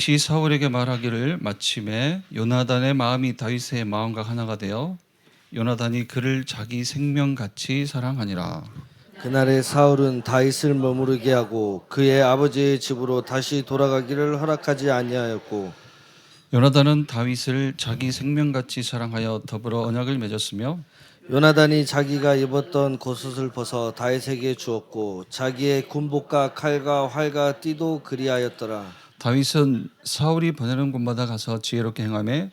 다윗이 사울에게 말하기를 마침에 요나단의 마음이 다윗의 마음과 하나가 되어 요나단이 그를 자기 생명같이 사랑하니라. 그날에 사울은 다윗을 머무르게 하고 그의 아버지의 집으로 다시 돌아가기를 허락하지 아니하였고 요나단은 다윗을 자기 생명같이 사랑하여 더불어 언약을 맺었으며 요나단이 자기가 입었던 겉옷을 벗어 다윗에게 주었고 자기의 군복과 칼과 활과 띠도 그리하였더라. 다윗은 사울이 보내는 곳마다 가서 지혜롭게 행하며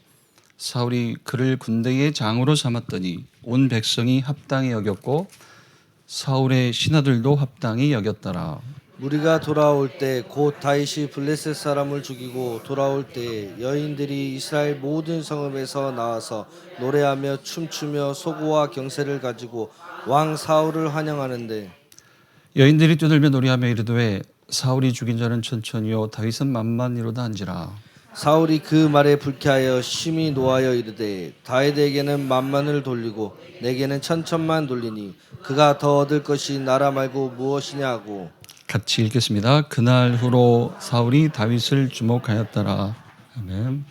사울이 그를 군대의 장으로 삼았더니 온 백성이 합당히 여겼고 사울의 신하들도 합당히 여겼더라. 무리가 돌아올 때 곧 다윗이 블레셋 사람을 죽이고 돌아올 때 여인들이 이스라엘 모든 성읍에서 나와서 노래하며 춤추며 소고와 경세를 가지고 왕 사울을 환영하는데 여인들이 뛰들며 노래하며 이르되 사울이 죽인 자는 천천히요 다윗은 만만히로다 한지라. 사울이 그 말에 불쾌하여 심히 노하여 이르되 다윗에게는 만만을 돌리고 내게는 천천만 돌리니 그가 더 얻을 것이 나라 말고 무엇이냐 하고 같이 읽겠습니다. 그날 후로 사울이 다윗을 주목하였더라. 아멘.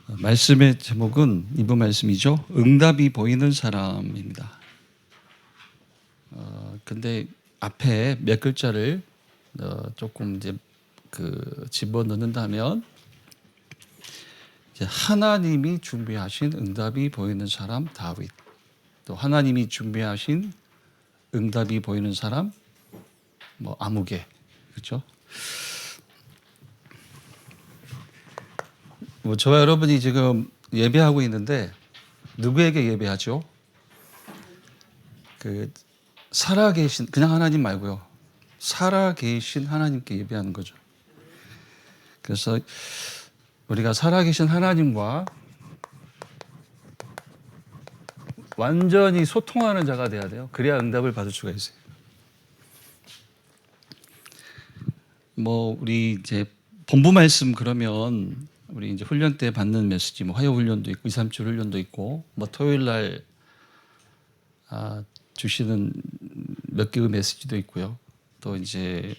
말씀의 제목은 이번 말씀이죠. 응답이 보이는 사람입니다. 근데 앞에 몇 글자를 조금 이제 집어 넣는다면 하나님이 준비하신 응답이 보이는 사람 다윗, 또 하나님이 준비하신 응답이 보이는 사람 아무개, 그렇죠? 저와 여러분이 지금 예배하고 있는데 누구에게 예배하죠? 살아계신 그냥 하나님 말고요. 살아계신 하나님께 예배하는 거죠. 그래서 우리가 살아계신 하나님과 완전히 소통하는 자가 돼야 돼요. 그래야 응답을 받을 수가 있어요. 우리 이제 본부 말씀 그러면 우리 이제 훈련 때 받는 메시지, 화요 훈련도 있고 2, 3주 훈련도 있고 토요일 날 주시는 몇 개의 메시지도 있고요. 또 이제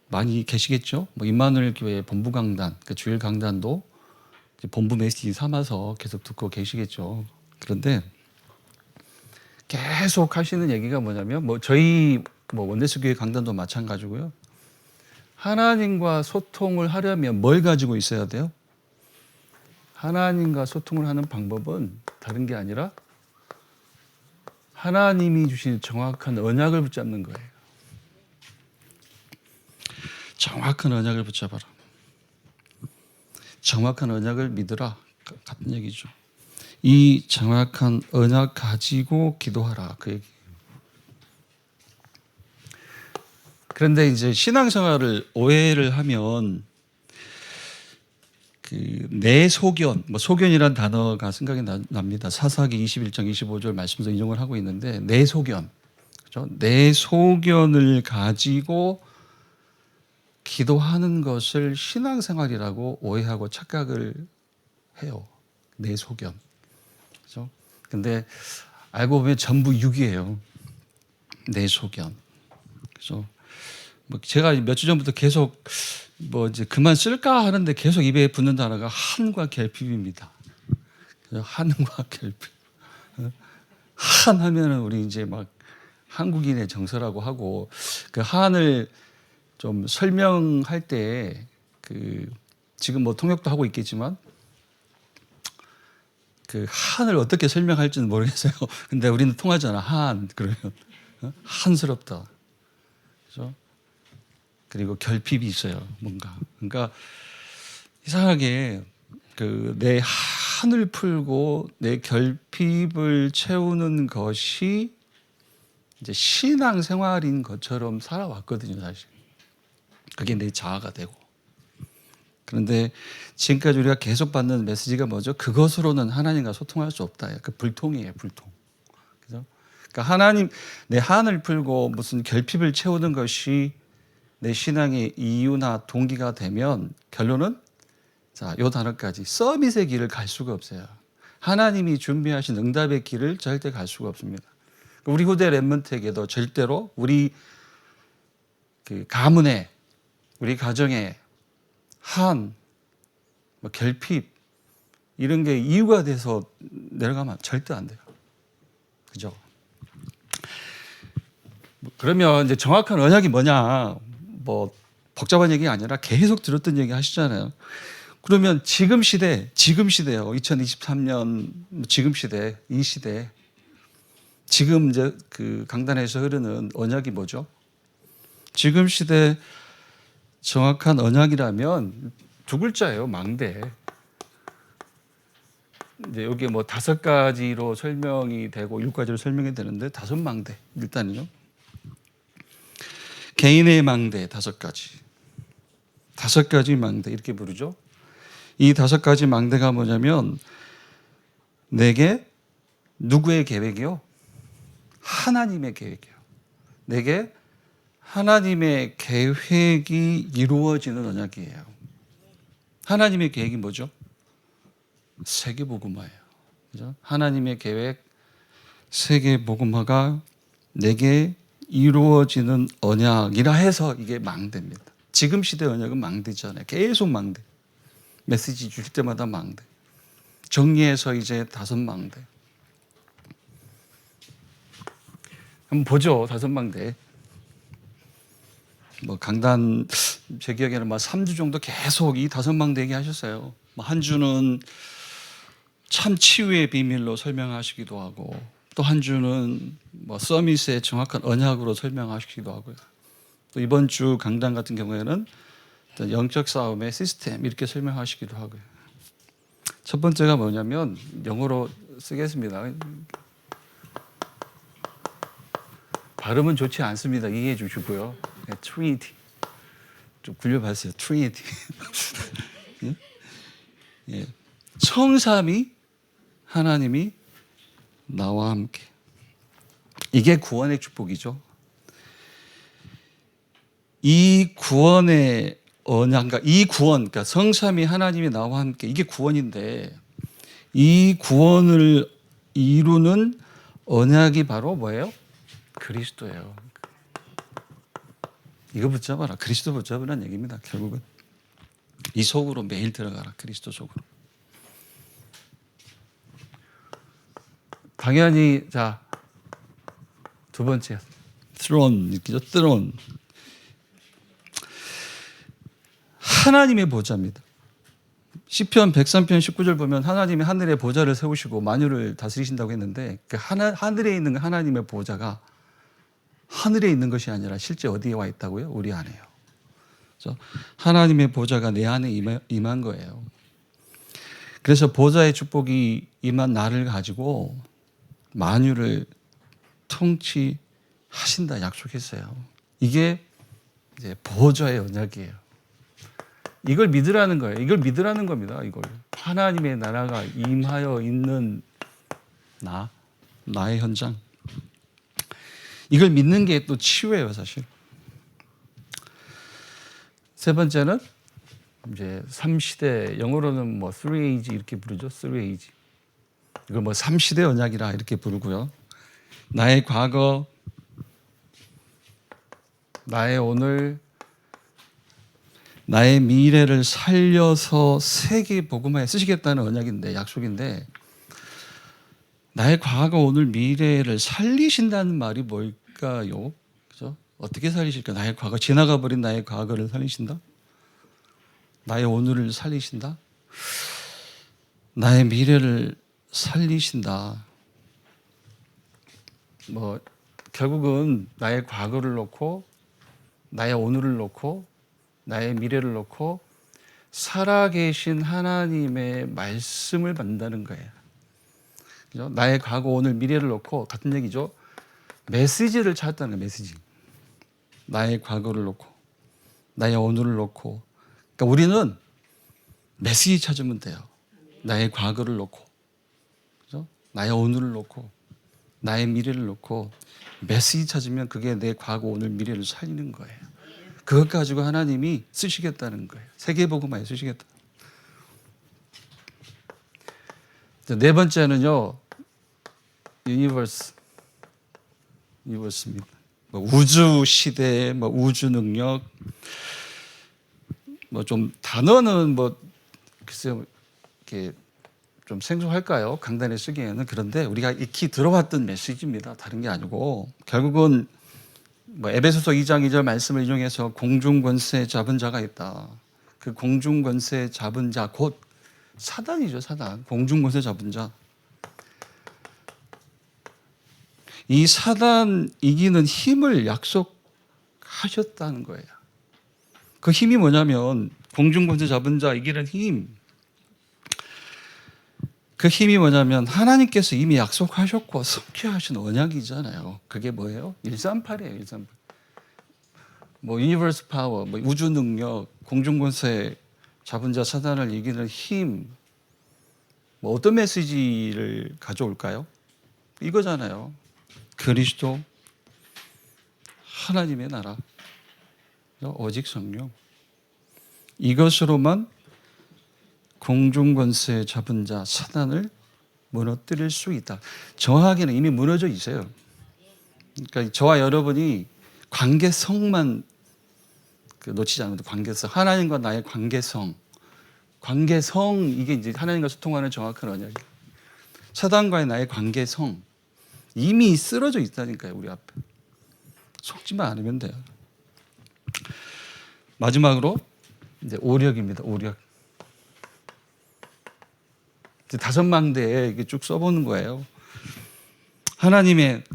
많이 계시겠죠. 임마누엘 교회 본부 강단, 주일 강단도 본부 메시지 삼아서 계속 듣고 계시겠죠. 그런데 계속 하시는 얘기가 뭐냐면 저희 원내스 교회 강단도 마찬가지고요. 하나님과 소통을 하려면 뭘 가지고 있어야 돼요? 하나님과 소통을 하는 방법은 다른 게 아니라 하나님이 주신 정확한 언약을 붙잡는 거예요. 정확한 언약을 붙잡아라. 정확한 언약을 믿으라. 같은 얘기죠. 이 정확한 언약 가지고 기도하라. 그 얘기. 그런데 이제 신앙생활을 오해를 하면 내 소견, 소견이란 단어가 생각이 납니다. 사사기 21장 25절 말씀에서 인용을 하고 있는데 내 소견, 그렇죠? 내 소견을 가지고 기도하는 것을 신앙생활이라고 오해하고 착각을 해요. 내 소견, 그렇죠? 근데 알고 보면 전부 육이에요. 내 소견, 그렇죠? 제가 몇 주 전부터 계속 이제 그만 쓸까 하는데 계속 입에 붙는 단어가 한과 결핍입니다. 한과 결핍. 한 하면은 우리 이제 한국인의 정서라고 하고 그 한을 좀 설명할 때 지금 통역도 하고 있겠지만 한을 어떻게 설명할지는 모르겠어요. 근데 우리는 통하잖아. 한 그러면 한스럽다. 그렇죠? 그리고 결핍이 있어요, 뭔가. 그러니까 이상하게 내 한을 풀고 내 결핍을 채우는 것이 이제 신앙생활인 것처럼 살아왔거든요, 사실. 그게 내 자아가 되고. 그런데 지금까지 우리가 계속 받는 메시지가 뭐죠? 그것으로는 하나님과 소통할 수 없다. 불통이에요, 불통. 그죠? 그러니까 내 한을 풀고 무슨 결핍을 채우는 것이 내 신앙의 이유나 동기가 되면 결론은 요 단어까지 서밋의 길을 갈 수가 없어요. 하나님이 준비하신 응답의 길을 절대 갈 수가 없습니다. 우리 후대 렘넌트에게도 절대로 우리 가문에, 우리 가정에 한, 뭐 결핍 이런 게 이유가 돼서 내려가면 절대 안 돼요. 그죠? 그러면 이제 정확한 언약이 뭐냐? 뭐 복잡한 얘기 아니라 계속 들었던 얘기 하시잖아요. 그러면 지금 시대요. 2023년 지금 시대, 이 시대. 지금 이제 그 강단에서 흐르는 언약이 뭐죠? 지금 시대 정확한 언약이라면 두 글자예요. 망대. 이제 여기 뭐 5가지로 설명이 되고 7가지로 설명이 되는데 5망대 일단은요. 개인의 망대 5가지. 5가지 망대 이렇게 부르죠. 이 5가지 망대가 뭐냐면 내게 누구의 계획이요? 하나님의 계획이요. 내게 하나님의 계획이 이루어지는 언약이에요. 하나님의 계획이 뭐죠? 세계복음화예요. 그죠? 하나님의 계획 세계복음화가 내게 이루어지는 언약이라 해서 이게 망대입니다. 지금 시대 언약은 망대잖아요. 계속 망대. 메시지 주실 때마다 망대. 정리해서 이제 5망대. 한번 보죠. 5망대. 뭐 강단 제 기억에는 3주 정도 계속 이 5망대 얘기하셨어요. 한 주는 참 치유의 비밀로 설명하시기도 하고 또 한 주는 서밋의 정확한 언약으로 설명하시기도 하고요. 또 이번 주 강단 같은 경우에는 영적 싸움의 시스템 이렇게 설명하시기도 하고요. 첫 번째가 뭐냐면 영어로 쓰겠습니다. 발음은 좋지 않습니다. 이해해 주시고요. 트리니티 좀 굴려봤어요. 트리니티 예. 성삼위 하나님이 나와 함께. 이게 구원의 축복이죠. 이 구원의 언약과 이 구원, 그러니까 성삼위 하나님이 나와 함께 이게 구원인데 이 구원을 이루는 언약이 바로 뭐예요? 그리스도예요. 이거 붙잡아라. 그리스도 붙잡으라는 얘기입니다. 결국은 이 속으로 매일 들어가라. 그리스도 속으로. 당연히 자 두 번째 throne 이렇게죠. throne 하나님의 보좌입니다. 시편 103편 19절 보면 하나님이 하늘에 보좌를 세우시고 만유를 다스리신다고 했는데 그 하늘에 있는 하나님의 보좌가 하늘에 있는 것이 아니라 실제 어디에 와 있다고요? 우리 안에요. 그래서 하나님의 보좌가 내 안에 임한 거예요. 그래서 보좌의 축복이 임한 나를 가지고 만유를 통치하신다 약속했어요. 이게 이제 보좌의 언약이에요. 이걸 믿으라는 거예요. 이걸 믿으라는 겁니다. 이걸 하나님의 나라가 임하여 있는 나의 현장. 이걸 믿는 게 또 치유예요, 사실. 세 번째는 이제 3시대 영어로는 3age 이렇게 부르죠. 3age. 이걸 3시대 언약이라 이렇게 부르고요. 나의 과거, 나의 오늘, 나의 미래를 살려서 세계 복음화에 쓰시겠다는 언약인데 약속인데 나의 과거, 오늘, 미래를 살리신다는 말이 뭘까요? 그죠? 어떻게 살리실까? 나의 과거, 지나가 버린 나의 과거를 살리신다? 나의 오늘을 살리신다? 나의 미래를 살리신다. 결국은 나의 과거를 놓고 나의 오늘을 놓고 나의 미래를 놓고 살아계신 하나님의 말씀을 받는다는 거예요. 그죠? 나의 과거, 오늘, 미래를 놓고 같은 얘기죠. 메시지를 찾았다는 거예요. 메시지. 나의 과거를 놓고 나의 오늘을 놓고 그러니까 우리는 메시지 찾으면 돼요. 나의 과거를 놓고 그죠? 나의 오늘을 놓고 나의 미래를 놓고 메시지 찾으면 그게 내 과거, 오늘, 미래를 살리는 거예요. 그것 가지고 하나님이 쓰시겠다는 거예요. 세계복음화에 쓰시겠다. 네 번째는요. 유니버스입니다. 우주 시대, 우주 능력. 뭐 좀 단어는 뭐 글쎄요 이렇게 좀 생소할까요? 강단에 쓰기에는. 그런데 우리가 익히 들어왔던 메시지입니다. 다른 게 아니고 결국은 뭐 에베소서 2장 2절 말씀을 인용해서 공중 권세 잡은 자가 있다. 그 공중 권세 잡은 자 곧 사단이죠. 사단. 공중 권세 잡은 자. 이 사단 이기는 힘을 약속하셨다는 거예요. 그 힘이 뭐냐면 공중 권세 잡은 자 이기는 힘. 그 힘이 뭐냐면 하나님께서 이미 약속하셨고 성취하신 언약이잖아요. 그게 뭐예요? 138이에요. 138. 뭐 유니버스 파워, 뭐 우주 능력, 공중 권세 잡은 자 사단을 이기는 힘. 뭐 어떤 메시지를 가져올까요? 이거잖아요. 그리스도, 하나님의 나라, 오직 성령. 이것으로만 공중 권세 잡은 자 사단을 무너뜨릴 수 있다. 정확하게는 이미 무너져 있어요. 그러니까 저와 여러분이 관계성만 놓치지 않으면 관계성, 하나님과 나의 관계성, 이게 이제 하나님과 소통하는 정확한 언약이에요. 사단과의 나의 관계성 이미 쓰러져 있다니까요, 우리 앞에. 속지만 않으면 돼요. 마지막으로 이제 오력입니다. 오력. 이제 5망대에 이게 쭉 써보는 거예요.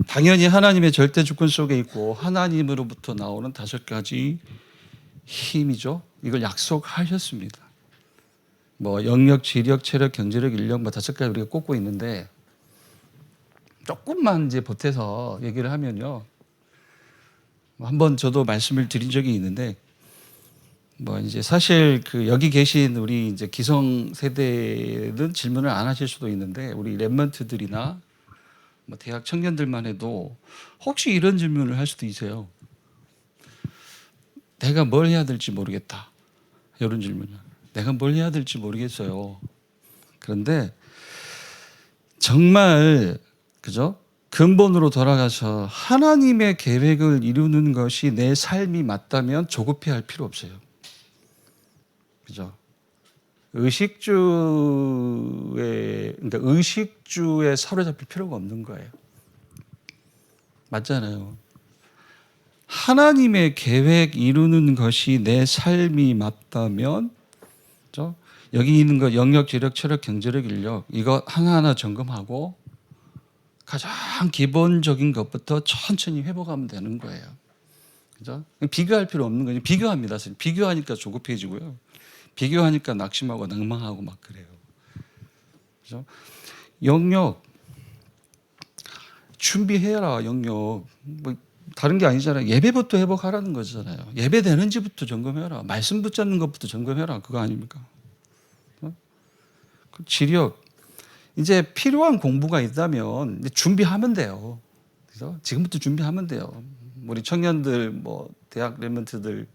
당연히 하나님의 절대 주권 속에 있고 하나님으로부터 나오는 5가지 힘이죠. 이걸 약속하셨습니다. 뭐 영역, 지력, 체력, 경제력, 인력 뭐 5가지 우리가 꼽고 있는데 조금만 이제 보태서 얘기를 하면요. 한번 저도 말씀을 드린 적이 있는데 뭐 이제 사실 그 여기 계신 우리 이제 기성 세대는 질문을 안 하실 수도 있는데 우리 랩런트들이나 뭐 대학 청년들만 해도 혹시 이런 질문을 할 수도 있어요. 내가 뭘 해야 될지 모르겠다. 이런 질문이요. 내가 뭘 해야 될지 모르겠어요. 그런데 정말 그죠? 근본으로 돌아가서 하나님의 계획을 이루는 것이 내 삶이 맞다면 조급해할 필요 없어요. 그죠? 의식주에 사로잡힐 필요가 없는 거예요. 맞잖아요. 하나님의 계획 이루는 것이 내 삶이 맞다면, 그죠? 여기 있는 거 영역, 지력, 체력, 경제력, 인력 이거 하나하나 점검하고 가장 기본적인 것부터 천천히 회복하면 되는 거예요. 그죠? 비교할 필요 없는 거죠. 비교합니다. 비교하니까 조급해지고요. 비교하니까 낙심하고 낭망하고 막 그래요. 그죠? 영역 준비해라. 영역 뭐 다른 게 아니잖아요. 예배부터 회복하라는 거잖아요. 예배 되는지부터 점검해라. 말씀 붙잡는 것부터 점검해라. 그거 아닙니까? 그 지력 이제 필요한 공부가 있다면 이제 준비하면 돼요. 그래서 지금부터 준비하면 돼요. 우리 청년들, 뭐 대학 랩런트들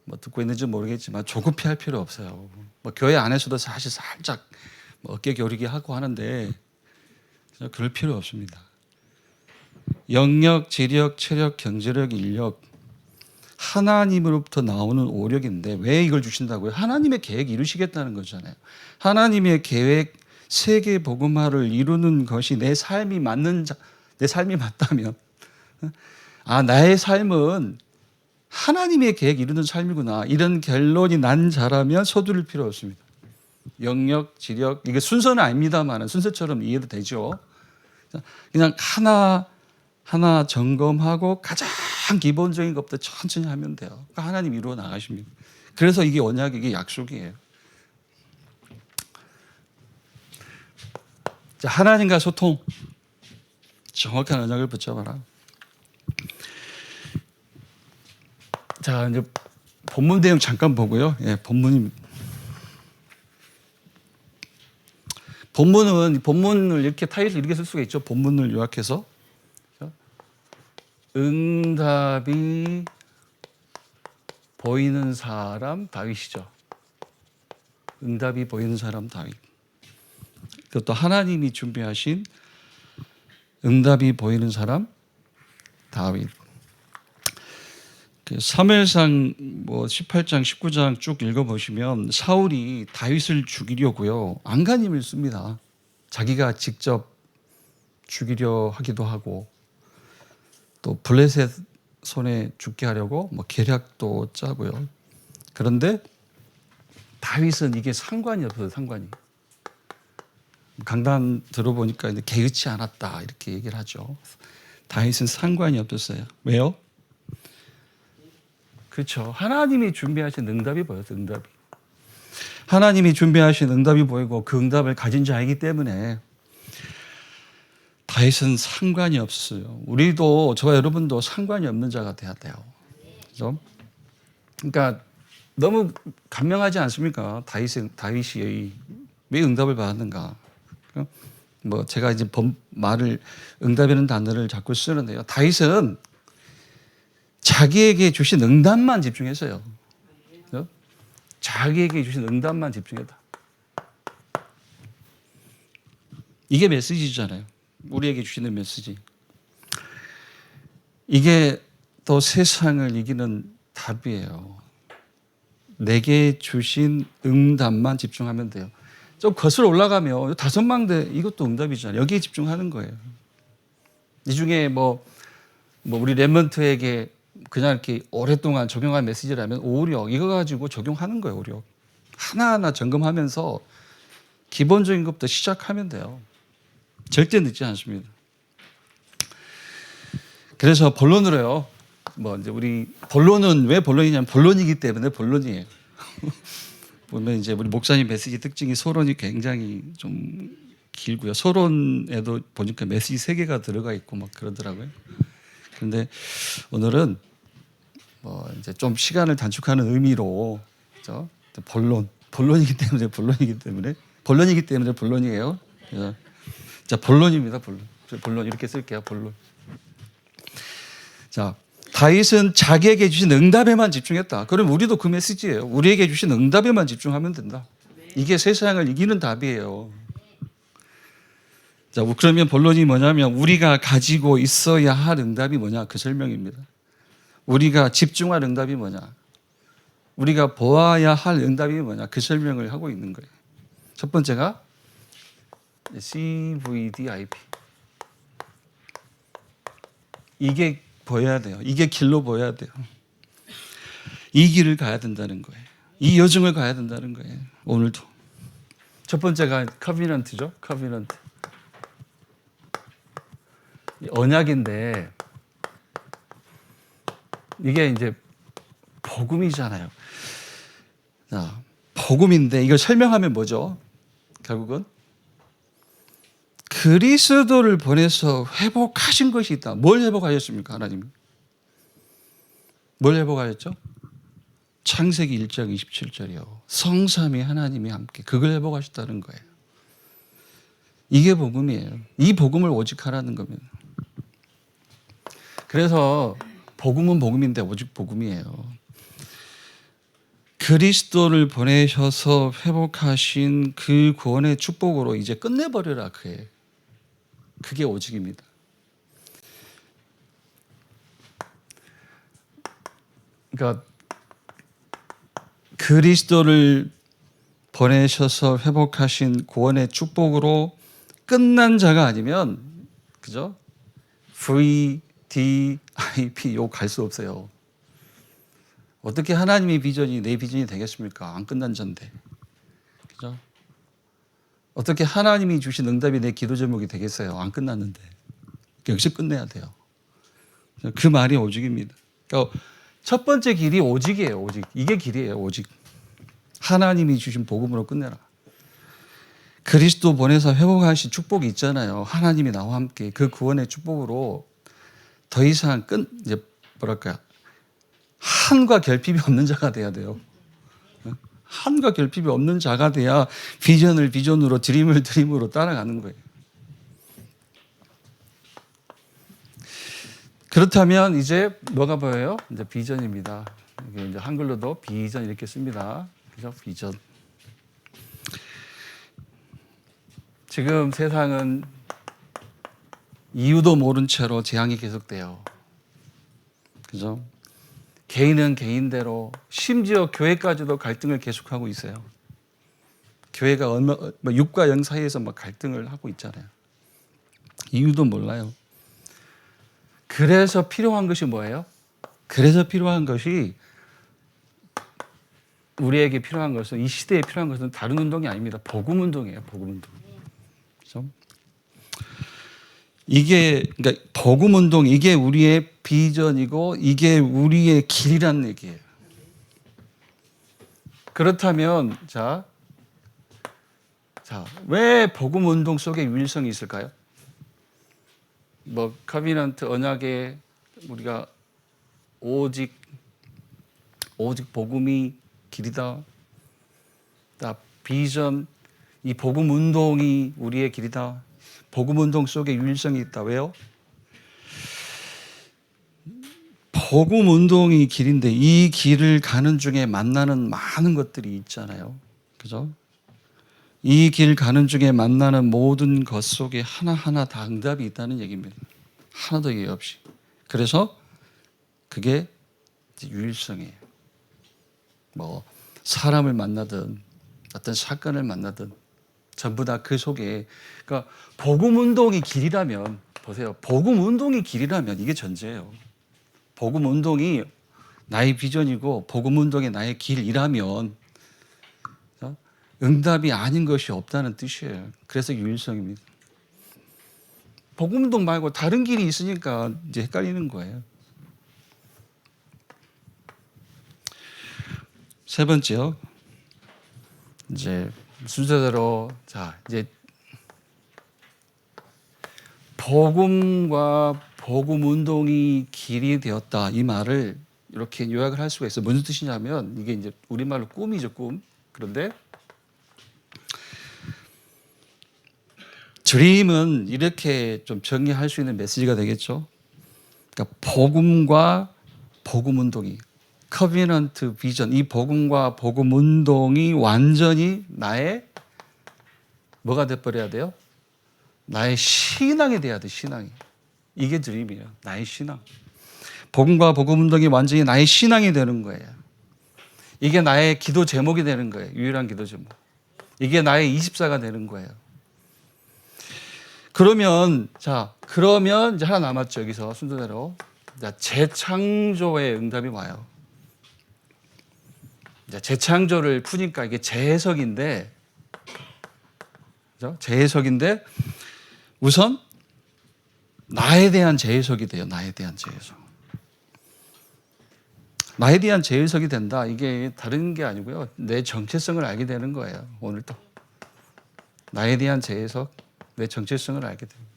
뭐 듣고 있는지 모르겠지만 조급해할 필요 없어요. 뭐 교회 안에서도 사실 살짝 뭐 어깨 겨루기 하고 하는데 그럴 필요 없습니다. 영역, 지력, 체력, 경제력, 인력 하나님으로부터 나오는 오력인데 왜 이걸 주신다고요? 하나님의 계획 이루시겠다는 거잖아요. 하나님의 계획 세계 복음화를 이루는 것이 내 삶이 맞다면 나의 삶은 하나님의 계획 이루는 삶이구나. 이런 결론이 난 자라면 서두를 필요 없습니다. 영역, 지력 이게 순서는 아닙니다만 순서처럼 이해도 되죠. 그냥 하나 점검하고 가장 기본적인 것부터 천천히 하면 돼요. 그러니까 하나님 이루어 나가십니다. 그래서 이게 언약이 이게 약속이에요. 자, 하나님과 소통 정확한 언약을 붙잡아라. 자, 이제 본문 내용 잠깐 보고요. 예, 본문을 이렇게 타이틀 이렇게 쓸 수가 있죠. 본문을 요약해서 응답이 보이는 사람 다윗이죠. 응답이 보이는 사람 다윗. 그것도 하나님이 준비하신 응답이 보이는 사람 다윗. 사무엘상 18장, 19장 쭉 읽어보시면 사울이 다윗을 죽이려고요. 안간힘을 씁니다. 자기가 직접 죽이려 하기도 하고 또 블레셋 손에 죽게 하려고 계략도 짜고요. 그런데 다윗은 이게 상관이 없어요. 상관이. 강단 들어보니까 이제 개의치 않았다 이렇게 얘기를 하죠. 다윗은 상관이 없었어요. 왜요? 그렇죠. 하나님이 준비하신 응답이 보였어요. 응답이. 하나님이 준비하신 응답이 보이고 그 응답을 가진 자이기 때문에 다윗은 상관이 없어요. 우리도 저와 여러분도 상관이 없는 자가 돼야 돼요. 그죠? 그러니까 너무 간명하지 않습니까? 다윗이 왜 응답을 받았는가? 제가 이제 말을 응답이라는 단어를 자꾸 쓰는데요. 다윗은 자기에게 주신 응답만 집중했어요. 그죠? 자기에게 주신 응답만 집중했다. 이게 메시지잖아요. 우리에게 주시는 메시지. 이게 또 세상을 이기는 답이에요. 내게 주신 응답만 집중하면 돼요. 좀 거슬러 올라가면 5망대 이것도 응답이잖아요. 여기에 집중하는 거예요. 이 중에 우리 렘넌트에게 그냥 이렇게 오랫동안 적용한 메시지라면 오력 이거 가지고 적용하는 거예요. 오력 하나하나 점검하면서 기본적인 것부터 시작하면 돼요. 절대 늦지 않습니다. 그래서 본론으로요. 이제 우리 본론은 왜 본론이냐면 본론이기 때문에 본론이에요. 보면 이제 우리 목사님 메시지 특징이 소론이 굉장히 좀 길고요. 소론에도 보니까 메시지 3개가 들어가 있고 그러더라고요. 그런데 오늘은 이제 좀 시간을 단축하는 의미로 그렇죠? 본론이기 때문에 본론이에요. 자, 본론입니다. 본론 이렇게 쓸게요. 본론. 자, 다윗은 자기에게 주신 응답에만 집중했다. 그럼 우리도 그 메시지예요. 우리에게 주신 응답에만 집중하면 된다. 이게 세상을 이기는 답이에요. 자, 그러면 본론이 뭐냐면 우리가 가지고 있어야 할 응답이 뭐냐 그 설명입니다. 우리가 집중할 응답이 뭐냐, 우리가 보아야 할 응답이 뭐냐 그 설명을 하고 있는 거예요. 첫 번째가 CVDIP. 이게 보여야 돼요. 이게 길로 보여야 돼요. 이 길을 가야 된다는 거예요. 이 여정을 가야 된다는 거예요. 오늘도. 첫 번째가 커비넌트죠. 커비넌트. 언약인데 이게 이제 복음이잖아요. 자, 복음인데 이걸 설명하면 뭐죠? 결국은 그리스도를 보내서 회복하신 것이 있다. 뭘 회복하셨습니까? 하나님이. 뭘 회복하셨죠? 창세기 1장 27절이요. 성삼위 하나님이 함께 그걸 회복하셨다는 거예요. 이게 복음이에요. 이 복음을 오직 하라는 겁니다. 그래서 복음은 복음인데 오직 복음이에요. 그리스도를 보내셔서 회복하신 그 구원의 축복으로 이제 끝내버려라 그게 오직입니다. 그러니까 그리스도를 보내셔서 회복하신 구원의 축복으로 끝난 자가 아니면 그죠? VDIP 요 갈 수 없어요. 어떻게 하나님의 비전이 내 비전이 되겠습니까? 안 끝난 자인데. 그죠? 어떻게 하나님이 주신 응답이 내 기도 제목이 되겠어요? 안 끝났는데. 역시 끝내야 돼요. 그 말이 오직입니다. 그러니까 첫 번째 길이 오직이에요. 오직. 이게 길이에요. 오직. 하나님이 주신 복음으로 끝내라. 그리스도 보내서 회복하신 축복이 있잖아요. 하나님이 나와 함께 그 구원의 축복으로 더 이상 이제 한과 결핍이 없는 자가 돼야 돼요. 한과 결핍이 없는 자가 돼야 비전을 비전으로 드림을 드림으로 따라가는 거예요. 그렇다면 이제 뭐가 보여요? 이제 비전입니다. 이게 이제 한글로도 비전 이렇게 씁니다. 그죠? 비전. 지금 세상은 이유도 모른 채로 재앙이 계속돼요. 그죠? 개인은 개인대로 심지어 교회까지도 갈등을 계속하고 있어요. 교회가 육과 영 사이에서 막 갈등을 하고 있잖아요. 이유도 몰라요. 그래서 필요한 것이 뭐예요? 그래서 필요한 것이 우리에게 필요한 것은 이 시대에 필요한 것은 다른 운동이 아닙니다. 복음 운동이에요. 복음 운동. 그렇죠? 이게 그러니까 복음 운동 이게 우리의 비전이고 이게 우리의 길이라는 얘기예요. 그렇다면 왜 복음 운동 속에 유일성이 있을까요? 뭐 커비넌트 언약에 우리가 오직 복음이 길이다. 비전 이 복음 운동이 우리의 길이다. 복음 운동 속에 유일성이 있다. 왜요? 복음 운동이 길인데 이 길을 가는 중에 만나는 많은 것들이 있잖아요. 그죠? 이 길 가는 중에 만나는 모든 것 속에 하나하나 다 응답이 있다는 얘기입니다. 하나도 예외 없이. 그래서 그게 유일성이에요. 뭐 사람을 만나든 어떤 사건을 만나든 전부 다 그 속에 그러니까 복음 운동이 길이라면 보세요. 복음 운동이 길이라면 이게 전제예요. 복음 운동이 나의 비전이고 복음 운동이 나의 길이라면 응답이 아닌 것이 없다는 뜻이에요. 그래서 유일성입니다. 복음 운동 말고 다른 길이 있으니까 이제 헷갈리는 거예요. 세 번째요. 이제 순서대로 이제 복음과 복음 운동이 길이 되었다 이 말을 이렇게 요약을 할 수가 있어요. 무슨 뜻이냐면 이게 이제 우리말로 꿈이죠, 꿈. 그런데 드림은 이렇게 좀 정리할 수 있는 메시지가 되겠죠. 그러니까 복음과 복음 운동이 커비넌트 비전 이 복음과 복음 운동이 완전히 나의 뭐가 돼버려야 돼요? 나의 신앙이 돼야 돼. 신앙이. 이게 드림이에요. 나의 신앙. 복음과 복음 운동이 완전히 나의 신앙이 되는 거예요. 이게 나의 기도 제목이 되는 거예요. 유일한 기도 제목. 이게 나의 24가 되는 거예요. 그러면 이제 하나 남았죠. 여기서 순서대로 재창조의 응답이 와요. 재창조를 푸니까 이게 재해석인데, 그죠? 재해석인데 우선 나에 대한 재해석이 돼요. 나에 대한 재해석. 나에 대한 재해석이 된다. 이게 다른 게 아니고요. 내 정체성을 알게 되는 거예요. 오늘도 나에 대한 재해석, 내 정체성을 알게 됩니다.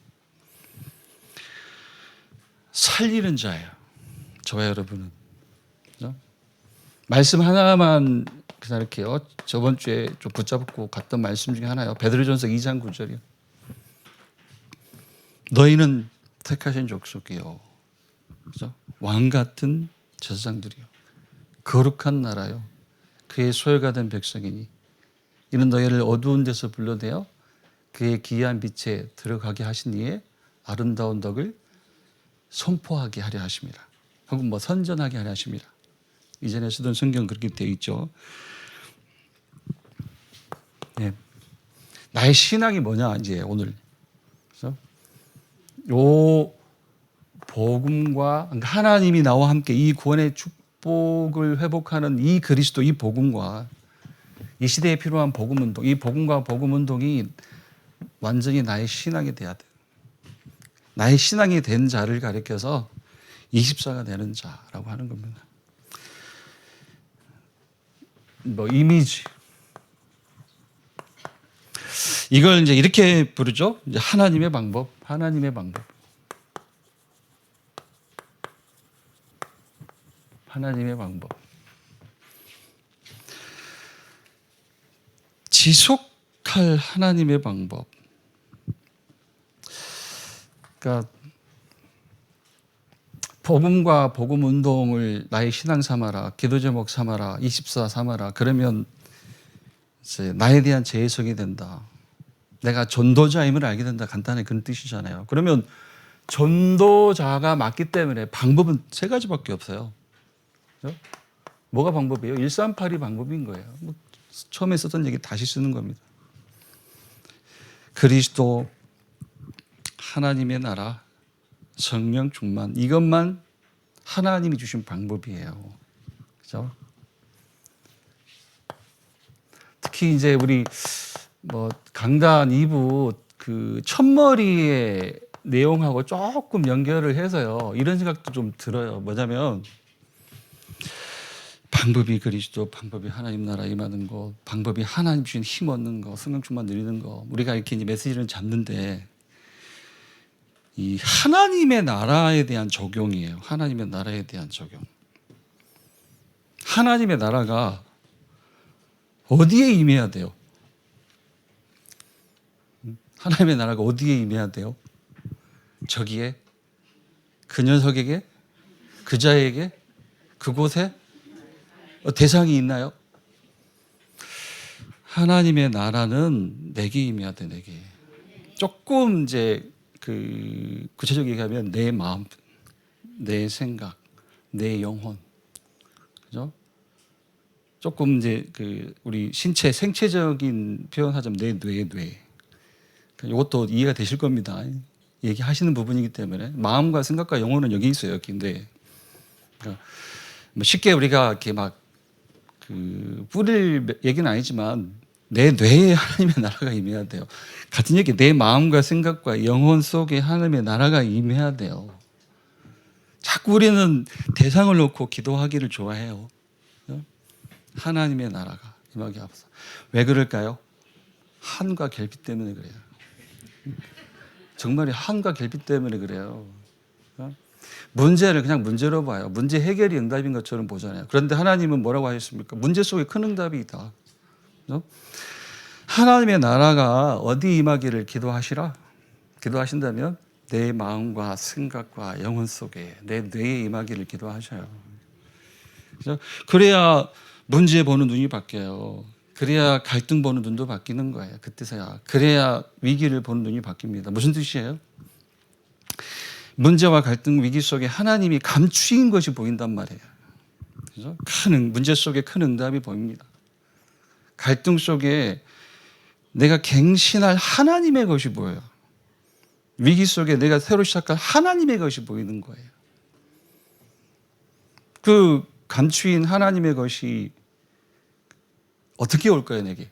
살리는 자예요. 저와 여러분은. 그죠? 말씀 하나만 기다릴게요. 저번 주에 좀 붙잡고 갔던 말씀 중에 하나요. 베드로전서 2장 9절이요. 너희는 택하신 족속이요. 그죠? 왕 같은 제사장들이요. 거룩한 나라요. 그의 소유가 된 백성이니 이는 너희를 어두운 데서 불러내어 그의 기이한 빛에 들어가게 하신 이의 아름다운 덕을 선포하게 하려 하십니다. 혹은 선전하게 하려 하십니다. 이전에 쓰던 성경 그렇게 되어 있죠. 네. 나의 신앙이 뭐냐 이제 오늘. 그래서 요 복음과 하나님이 나와 함께 이 구원의 축복을 회복하는 이 그리스도 이 복음과 이 시대에 필요한 복음 운동, 이 복음과 복음 운동이 완전히 나의 신앙이 돼야 돼. 나의 신앙이 된 자를 가리켜서 24가 되는 자라고 하는 겁니다. 이미지. 이걸 이제 이렇게 부르죠. 이제 하나님의 방법, 하나님의 방법. 하나님의 방법. 지속할 하나님의 방법. 그러니까 복음과 복음 운동을 나의 신앙 삼아라, 기도 제목 삼아라, 24 삼아라. 그러면 이제 나에 대한 재해석이 된다. 내가 전도자임을 알게 된다. 간단히 그런 뜻이잖아요. 그러면 전도자가 맞기 때문에 방법은 세 가지밖에 없어요. 그죠? 뭐가 방법이에요? 138이 방법인 거예요. 뭐 처음에 썼던 얘기 다시 쓰는 겁니다. 그리스도, 하나님의 나라, 성령 충만, 이것만 하나님이 주신 방법이에요. 그죠? 특히 이제 우리 뭐 강단 2부 그 첫머리의 내용하고 조금 연결을 해서요. 이런 생각도 좀 들어요. 뭐냐면 방법이 그리스도, 방법이 하나님 나라 임하는 것, 방법이 하나님 주신 힘 얻는 거, 성령 충만 누리는 거. 우리가 이렇게 이제 메시지를 잡는데 이 하나님의 나라에 대한 적용이에요. 하나님의 나라에 대한 적용. 하나님의 나라가 어디에 임해야 돼요? 하나님의 나라가 어디에 임해야 돼요? 저기에, 그 녀석에게, 그 자에게, 그곳에 대상이 있나요? 하나님의 나라는 내게 임해야 돼, 내게. 조금 이제 그 구체적으로 얘기하면 내 마음, 내 생각, 내 영혼, 그죠? 조금 이제 그 우리 신체 생체적인 표현하자면 내 뇌. 이것도 이해가 되실 겁니다. 얘기하시는 부분이기 때문에 마음과 생각과 영혼은 여기 있어요, 여기인데. 그러니까 뭐 쉽게 우리가 이렇게 막 그 뿌릴 얘기는 아니지만 내 뇌에 하나님의 나라가 임해야 돼요. 같은 얘기, 내 마음과 생각과 영혼 속에 하나님의 나라가 임해야 돼요. 자꾸 우리는 대상을 놓고 기도하기를 좋아해요. 하나님의 나라가 임하게 하소서. 왜 그럴까요? 한과 결핍 때문에 그래요. 정말 한과 결핍 때문에 그래요. 문제를 그냥 문제로 봐요. 문제 해결이 응답인 것처럼 보잖아요. 그런데 하나님은 뭐라고 하셨습니까? 문제 속에 큰 응답이 있다. 하나님의 나라가 어디 임하기를 기도하시라. 기도하신다면 내 마음과 생각과 영혼 속에 내 뇌에 임하기를 기도하셔요. 그래야 문제 보는 눈이 바뀌어요. 그래야 갈등 보는 눈도 바뀌는 거예요. 그때서야. 그래야 위기를 보는 눈이 바뀝니다. 무슨 뜻이에요? 문제와 갈등 위기 속에 하나님이 감추인 것이 보인단 말이에요. 그래서 문제 속에 큰 응답이 보입니다. 갈등 속에 내가 갱신할 하나님의 것이 보여요. 위기 속에 내가 새로 시작할 하나님의 것이 보이는 거예요. 그 감추인 하나님의 것이 어떻게 올까요, 내게?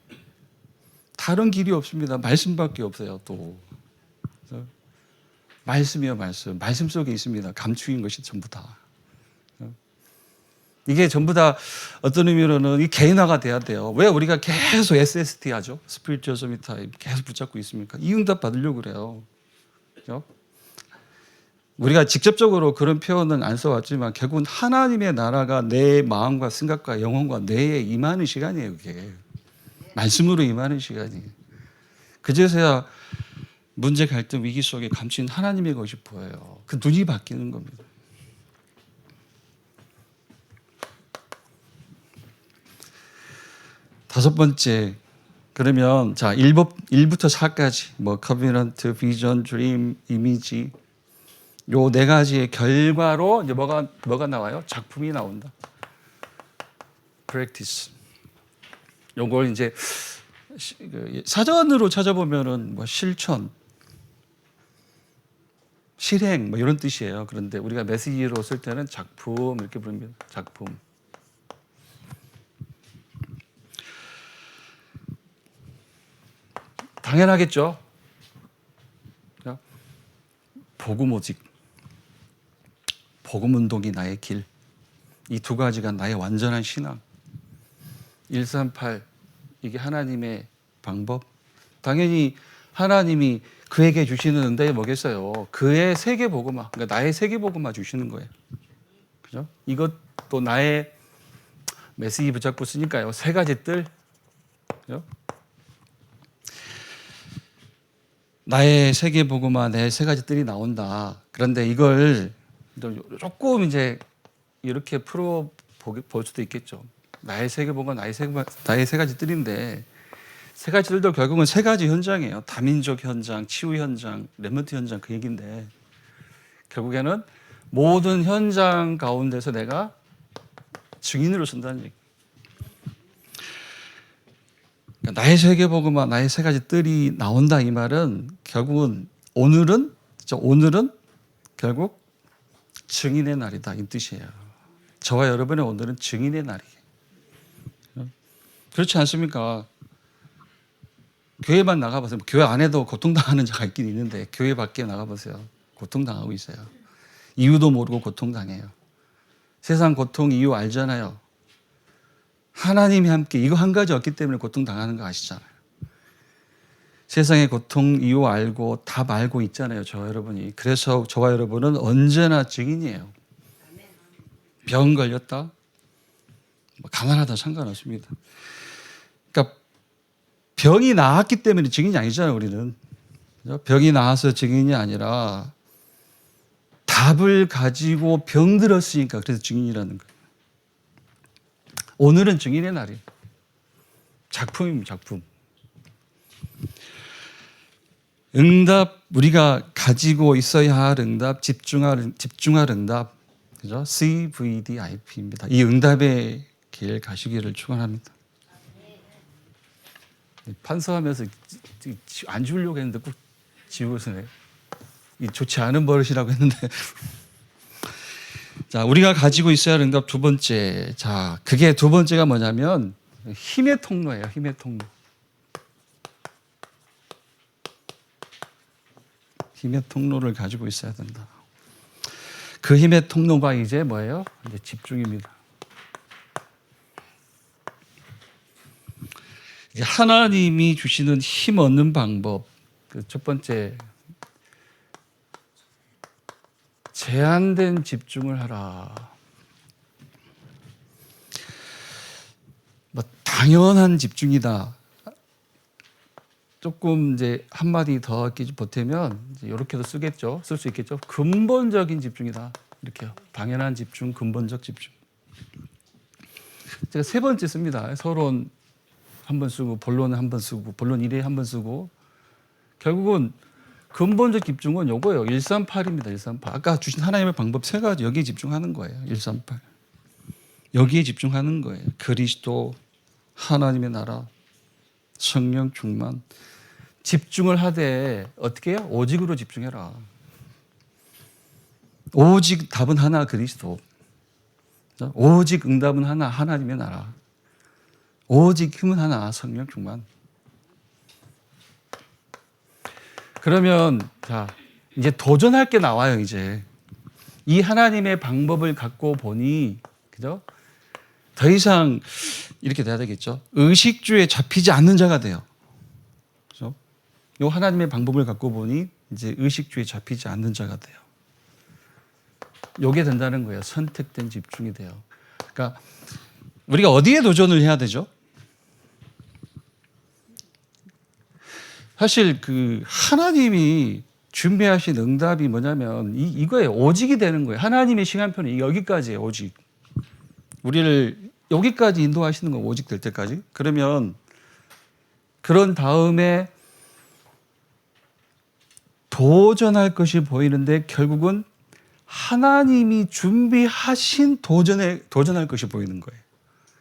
다른 길이 없습니다. 말씀밖에 없어요, 또. 말씀이요, 말씀. 말씀 속에 있습니다. 감추인 것이 전부 다. 이게 전부 다 어떤 의미로는 이 개인화가 돼야 돼요. 왜 우리가 계속 SST 하죠? 스피리추얼 서밋 타입 계속 붙잡고 있습니까? 이 응답 받으려고 그래요. 그렇죠? 우리가 직접적으로 그런 표현은 안 써왔지만 결국은 하나님의 나라가 내 마음과 생각과 영혼과 뇌에 임하는 시간이에요. 그게 말씀으로 임하는 시간이에요. 그제서야 문제, 갈등, 위기 속에 감춘 하나님의 것이 보여요. 그 눈이 바뀌는 겁니다. 다섯 번째, 그러면 자 1부터 4까지 뭐 커비넌트, 비전, 드림, 이미지 요 네 가지의 결과로 이제 뭐가 나와요? 작품이 나온다. practice. 요걸 이제 사전으로 찾아보면은 뭐 실천, 실행 뭐 이런 뜻이에요. 그런데 우리가 메시지로 쓸 때는 작품 이렇게 부릅니다. 작품. 당연하겠죠. 복음 오직, 복음 운동이 나의 길. 이 두 가지가 나의 완전한 신앙. 138 이게 하나님의 방법. 당연히 하나님이 그에게 주시는 응답이 뭐겠어요? 그의 세계 복음화, 그러니까 나의 세계 복음화 주시는 거예요. 그죠? 이것도 나의 메시지 붙잡고 쓰니까요. 세 가지 뜰. 그죠? 나의 세계 복음화, 내 세 가지 뜰이 나온다. 그런데 이걸 조금 이제 이렇게 풀어 볼 수도 있겠죠. 나의 세계 복음화, 나의 세 가지 뜰인데 세 가지 뜰도 결국은 세 가지 현장이에요. 다민족 현장, 치유 현장, 렘넌트 현장 그 얘기인데 결국에는 모든 현장 가운데서 내가 증인으로 선다는 얘기. 그러니까 나의 세계복음화, 나의 세 가지 뜰이 나온다 이 말은 결국은 오늘은 결국 증인의 날이다 이 뜻이에요. 저와 여러분의 오늘은 증인의 날이에요. 그렇지 않습니까? 교회만 나가보세요. 교회 안에도 고통당하는 자가 있긴 있는데 교회 밖에 나가보세요. 고통당하고 있어요. 이유도 모르고 고통당해요. 세상 고통 이유 알잖아요. 하나님이 함께 이거 한 가지 없기 때문에 고통당하는 거 아시잖아요. 세상의 고통 이유 알고 답 알고 있잖아요. 저와 여러분이. 그래서 저와 여러분은 언제나 증인이에요. 병 걸렸다? 가난하다 상관없습니다. 그러니까 병이 나았기 때문에 증인이 아니잖아요. 우리는. 병이 나아서 증인이 아니라 답을 가지고 병들었으니까 그래서 증인이라는 거예요. 오늘은 증인의 날이에요. 작품입니다. 작품. 응답, 우리가 가지고 있어야 할 응답, 집중할 응답, 그죠? CVDIP입니다. 이 응답의 길 가시기를 축원합니다. 판서하면서 안 지우려고 했는데 꼭 지우고서네. 이 좋지 않은 버릇이라고 했는데. 자, 우리가 가지고 있어야 할 응답 두 번째. 자, 그게 두 번째가 뭐냐면 힘의 통로예요. 힘의 통로. 힘의 통로를 가지고 있어야 된다. 그 힘의 통로가 이제 뭐예요? 이제 집중입니다. 하나님이 주시는 힘 얻는 방법. 그 첫 번째, 제한된 집중을 하라. 뭐 당연한 집중이다. 조금 이제 한마디 더 보태면 이제 이렇게도 쓰겠죠. 쓸 수 있겠죠. 근본적인 집중이다. 이렇게요. 당연한 집중, 근본적 집중. 제가 세 번째 씁니다. 서론 한 번 쓰고, 본론 한 번 쓰고, 본론 1회 한 번 쓰고. 결국은 근본적 집중은 요거예요. 138입니다. 138. 아까 주신 하나님의 방법 세 가지 여기에 집중하는 거예요. 138. 여기에 집중하는 거예요. 그리스도, 하나님의 나라, 성령 충만. 집중을 하되 어떻게 해요? 오직으로 집중해라. 오직 답은 하나, 그리스도. 오직 응답은 하나, 하나님의 나라. 오직 힘은 하나, 성령 충만. 그러면 자, 이제 도전할 게 나와요. 이제 이 하나님의 방법을 갖고 보니, 그죠? 더 이상 이렇게 돼야 되겠죠. 의식주에 잡히지 않는 자가 돼요. 그죠? 이 하나님의 방법을 갖고 보니 이제 의식주에 잡히지 않는 자가 돼요. 요게 된다는 거예요. 선택된 집중이 돼요. 그러니까 우리가 어디에 도전을 해야 되죠? 사실 그 하나님이 준비하신 응답이 뭐냐면 이거예요. 오직이 되는 거예요. 하나님의 시간표는 여기까지예요. 오직. 우리를 여기까지 인도하시는 거 오직 될 때까지. 그러면 그런 다음에 도전할 것이 보이는데 결국은 하나님이 준비하신 도전할 것이 보이는 거예요.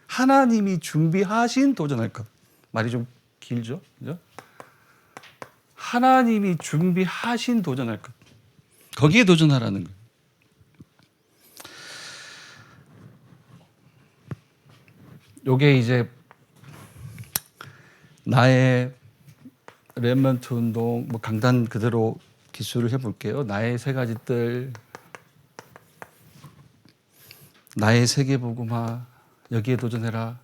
하나님이 준비하신 도전할 것. 말이 좀 길죠? 그죠? 하나님이 준비하신 도전할 것. 거기에 도전하라는 거예요. 요게 이제 나의 렘넌트 운동, 뭐 강단 그대로 기술을 해볼게요. 나의 세 가지 뜰, 나의 세계복음화, 여기에 도전해라.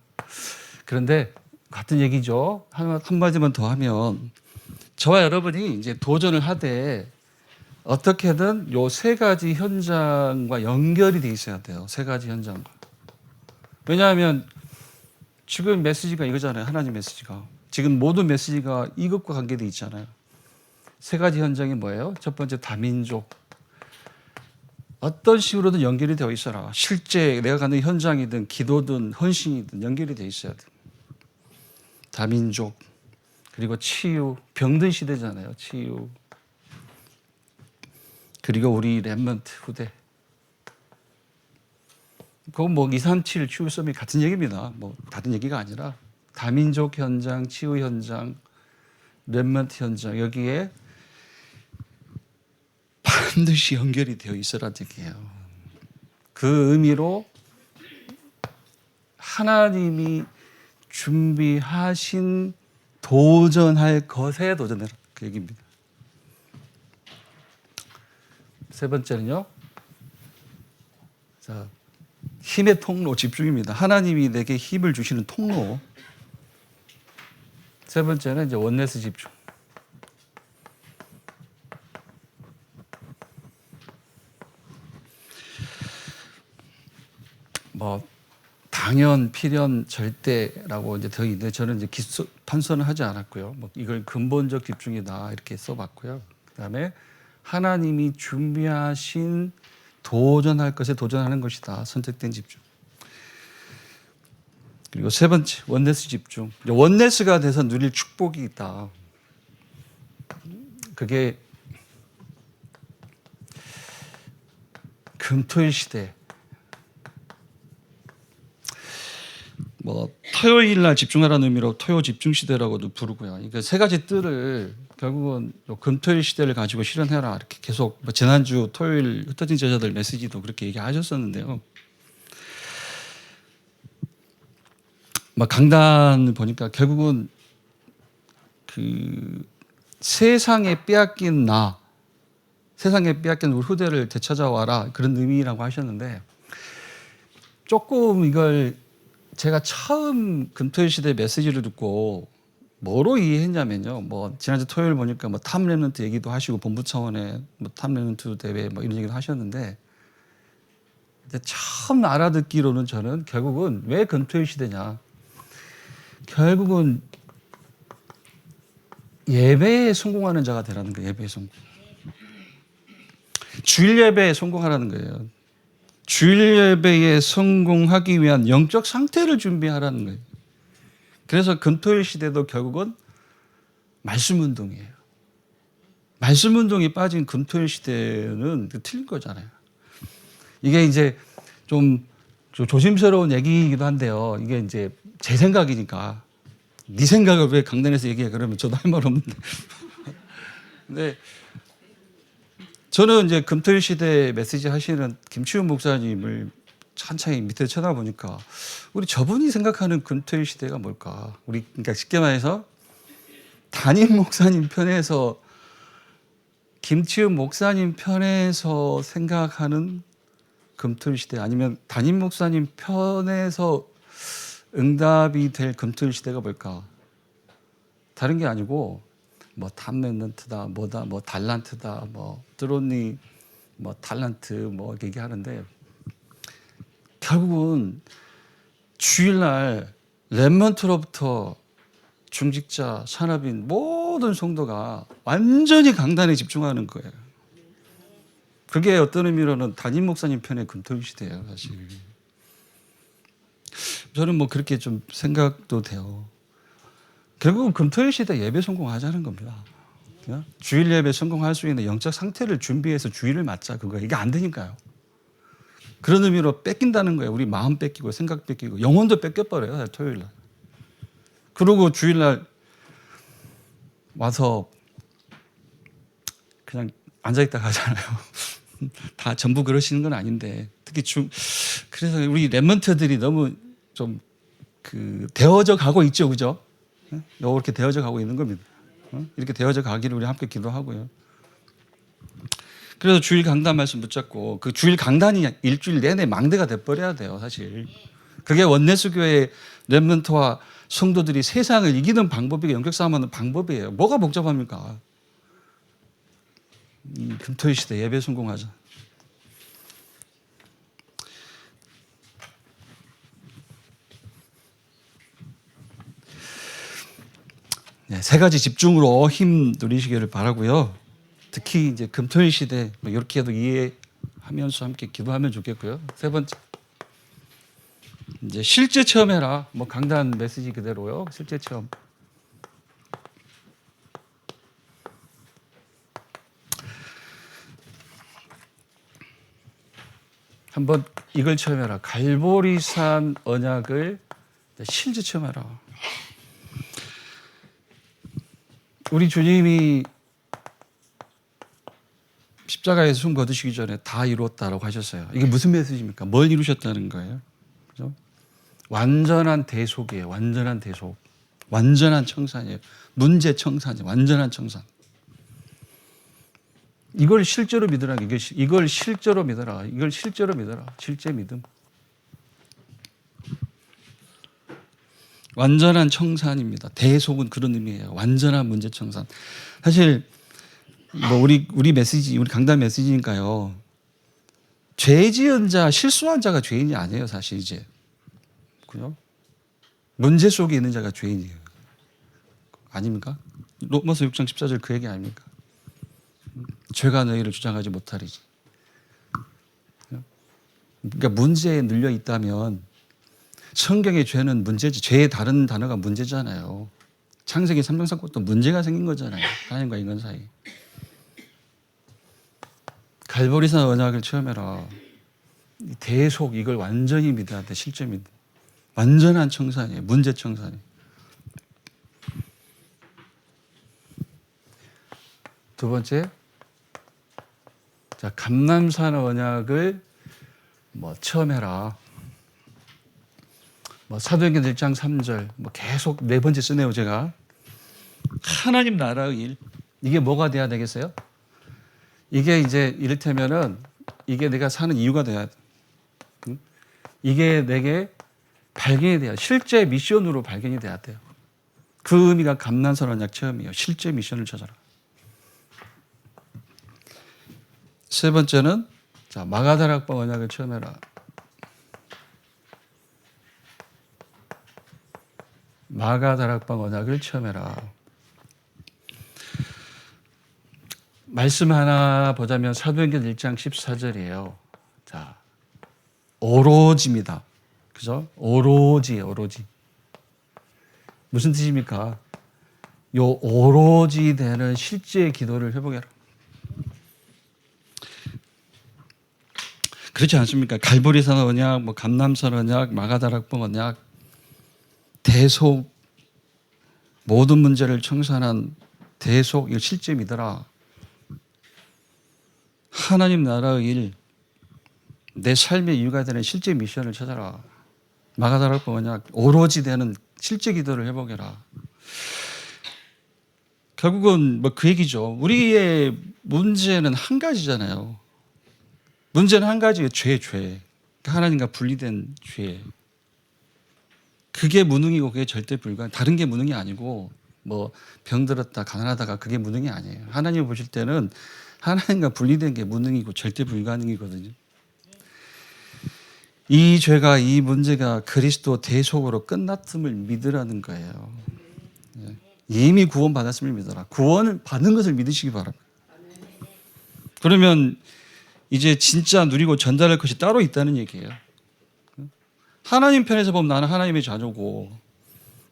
그런데 같은 얘기죠. 한마디만 더 하면 저와 여러분이 이제 도전을 하되 어떻게든 요 세 가지 현장과 연결이 돼 있어야 돼요. 세 가지 현장과. 왜냐하면 지금 메시지가 이거잖아요. 하나님 메시지가. 지금 모든 메시지가 이것과 관계되어 있잖아요. 세 가지 현장이 뭐예요? 첫 번째 다민족. 어떤 식으로든 연결이 되어 있어라. 실제 내가 가는 현장이든 기도든 헌신이든 연결이 되어 있어야 돼. 다민족. 그리고 치유. 병든 시대잖아요. 치유. 그리고 우리 렘넌트 후대. 그건 뭐 237 치유 서밋 같은 얘기입니다. 뭐 다른 얘기가 아니라 다민족 현장, 치유 현장, 렘넌트 현장 여기에 반드시 연결이 되어 있어라는 얘기예요. 그 의미로 하나님이 준비하신 도전할 것에 도전해라 그 얘기입니다. 세 번째는요. 자, 힘의 통로 집중입니다. 하나님이 내게 힘을 주시는 통로. 세 번째는 이제 원네스 집중. 뭐 당연, 필연, 절대라고 이제 더 있는데 저는 이제 판선을 하지 않았고요. 뭐 이걸 근본적 집중이다 이렇게 써봤고요. 그다음에 하나님이 준비하신 도전할 것에 도전하는 것이다. 선택된 집중. 그리고 세 번째 원네스 집중. 원네스가 돼서 누릴 축복이 있다. 그게 금토일 시대. 뭐 토요일 날 집중하라는 의미로 토요 집중 시대라고도 부르고요. 그러니까 세 가지 뜰을 결국은 금토일 시대를 가지고 실현해라 이렇게 계속 뭐 지난주 토요일 흩어진 제자들 메시지도 그렇게 얘기하셨었는데요. 막 강단 보니까 결국은 그 세상에 빼앗긴 세상에 빼앗긴 우리 후대를 되찾아와라 그런 의미라고 하셨는데 조금 이걸 제가 처음 금토일 시대 메시지를 듣고 뭐로 이해했냐면요. 뭐 지난주 토요일 보니까 뭐 탑랩런트 얘기도 하시고 본부 차원의 뭐 탑랩런트 대회 뭐 이런 얘기도 하셨는데 처음 알아듣기로는 저는 결국은 왜 금토일 시대냐. 결국은 예배에 성공하는 자가 되라는 거예요. 예배에 성공. 주일 예배에 성공하라는 거예요. 주일 예배에 성공하기 위한 영적 상태를 준비하라는 거예요. 그래서 금토일 시대도 결국은 말씀 운동이에요. 말씀 운동이 빠진 금토일 시대는 틀린 거잖아요. 이게 이제 좀 조심스러운 얘기이기도 한데요. 이게 이제 제 생각이니까 네 생각을 왜 강단에서 얘기해 그러면 저도 할 말 없는데. 근데 저는 이제 금토일 시대 메시지 하시는 김치훈 목사님을 천천히 밑에 쳐다보니까 우리 저분이 생각하는 금토일 시대가 뭘까? 우리 그러니까 쉽게 말해서 담임 목사님 편에서 김치훈 목사님 편에서 생각하는 금토일 시대 아니면 담임 목사님 편에서 응답이 될 금토일 시대가 뭘까? 다른 게 아니고 뭐 탑랩런트다 뭐다 뭐 달란트다 뭐 드론니 뭐 달란트 뭐 얘기하는데 결국은 주일날 랩런트로부터 중직자 산업인 모든 성도가 완전히 강단에 집중하는 거예요. 그게 어떤 의미로는 담임 목사님 편의 금토일 시대예요 사실. 저는 뭐 그렇게 좀 생각도 돼요. 결국은 금토일 시대 예배 성공하자는 겁니다. 주일 예배 성공할 수 있는 영적 상태를 준비해서 주일을 맞자 그거 이게 안 되니까요. 그런 의미로 뺏긴다는 거예요. 우리 마음 뺏기고 생각 뺏기고 영혼도 뺏겨버려요. 토요일 날. 그리고 주일 날 와서 그냥 앉아있다 가잖아요. 다 전부 그러시는 건 아닌데 특히 그래서 우리 랩런트들이 너무 좀 되어져 가고 있죠, 그죠? 이렇게 되어져 가고 있는 겁니다. 이렇게 되어져 가기를 우리 함께 기도하고요. 그래서 주일 강단 말씀 붙잡고 그 주일 강단이 일주일 내내 망대가 돼버려야 돼요, 사실. 그게 원네스 교회 랩런트와 성도들이 세상을 이기는 방법이고 영적 싸움하는 방법이에요. 뭐가 복잡합니까? 금토일 시대 예배 성공하자. 네, 세 가지 집중으로 힘 누리시기를 바라고요. 특히 이제 금토일 시대 뭐 이렇게도 이해하면서 함께 기도하면 좋겠고요. 세 번째 이제 실제 체험해라. 뭐 강단 메시지 그대로요. 실제 체험. 한번 이걸 체험해라. 갈보리산 언약을 실제 체험해라. 우리 주님이 십자가에서 숨 거두시기 전에 다 이루었다라고 하셨어요. 이게 무슨 메시지입니까? 뭘 이루셨다는 거예요? 그죠? 완전한 대속이에요. 완전한 대속. 완전한 청산이에요. 문제 청산이에요. 완전한 청산. 이걸 실제로 믿으라. 이걸 실제로 믿어라. 이걸 실제로 믿어라. 실제 믿음. 완전한 청산입니다. 대속은 그런 의미예요. 완전한 문제 청산. 사실 뭐 우리 메시지, 우리 강단 메시지니까요. 죄 지은 자, 실수한 자가 죄인이 아니에요, 사실 이제. 그죠? 문제 속에 있는 자가 죄인이에요. 아닙니까? 로마서 6장 14절 그 얘기 아닙니까? 죄가 너희를 주장하지 못하리지. 그러니까 문제에 눌려 있다면 성경의 죄는 문제지. 죄의 다른 단어가 문제잖아요. 창세기 3장 사건도 문제가 생긴 거잖아요. 하나님과 인간 사이. 갈보리산 언약을 체험해라. 대속 이걸 완전히 믿어야 돼. 실제 믿어. 완전한 청산이에요. 문제 청산이에요. 두 번째, 자, 감람산 언약을 체험해라. 사도행전 1장 3절 계속 네 번째 쓰네요, 제가. 하나님 나라의 일. 이게 뭐가 돼야 되겠어요? 이게 이제 이를테면은 이게 내가 사는 이유가 돼야 돼. 이게 내게 발견이 돼야, 실제 미션으로 발견이 돼야 돼요. 그 의미가 감람산 언약 체험이에요. 실제 미션을 찾아라. 세 번째는 자, 마가다락방 언약을 체험해라. 마가다락방 언약을 체험해라. 말씀 하나 보자면 사도행전 1장 14절이에요. 자, 오로지입니다. 그죠? 오로지예요, 오로지. 무슨 뜻입니까? 요 오로지 되는 실제 기도를 회복해라. 그렇지 않습니까? 갈보리산 언약, 감람산 언약, 마가다락방 언약, 대속, 모든 문제를 청산한 대속, 이거 실제 믿어라. 하나님 나라의 일, 내 삶의 이유가 되는 실제 미션을 찾아라. 마가다락방 언약, 오로지 되는 실제 기도를 회복해라. 결국은 그 얘기죠. 우리의 문제는 한 가지잖아요. 문제는 한 가지예요. 죄. 하나님과 분리된 죄. 그게 무능이고 그게 절대 불가능. 다른 게 무능이 아니고 병들었다 가난하다가 그게 무능이 아니에요. 하나님 보실 때는 하나님과 분리된 게 무능이고 절대 불가능이거든요. 이 죄가, 이 문제가 그리스도 대속으로 끝났음을 믿으라는 거예요. 이미 구원받았음을 믿어라. 구원을 받는 것을 믿으시기 바랍니다. 그러면 이제 진짜 누리고 전달할 것이 따로 있다는 얘기예요. 하나님 편에서 보면 나는 하나님의 자녀고,